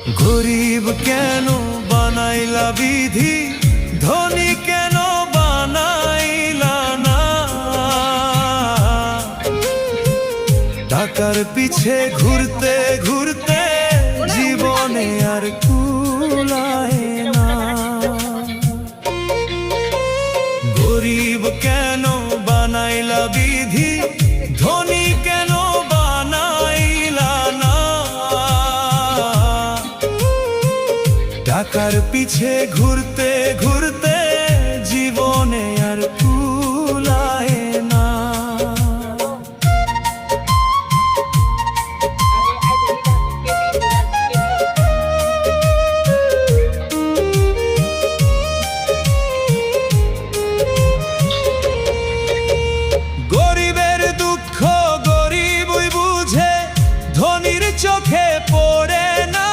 গরিব কেন বানাইলা বিধি, ধনী কেন বানাইলা না? টাকার পিছে ঘুরতে ঘুরতে জীবনে আর কুলায় না। গরিব কেন বানাইলা বিধি, ধনী কেন বানাইলা না? টাকার পিছে ঘুরতে ঘুরতে জীবনে আর কুলায় না। গরিবের দুঃখ গরিবই বুঝে, ধনীর চোখে পড়ে না।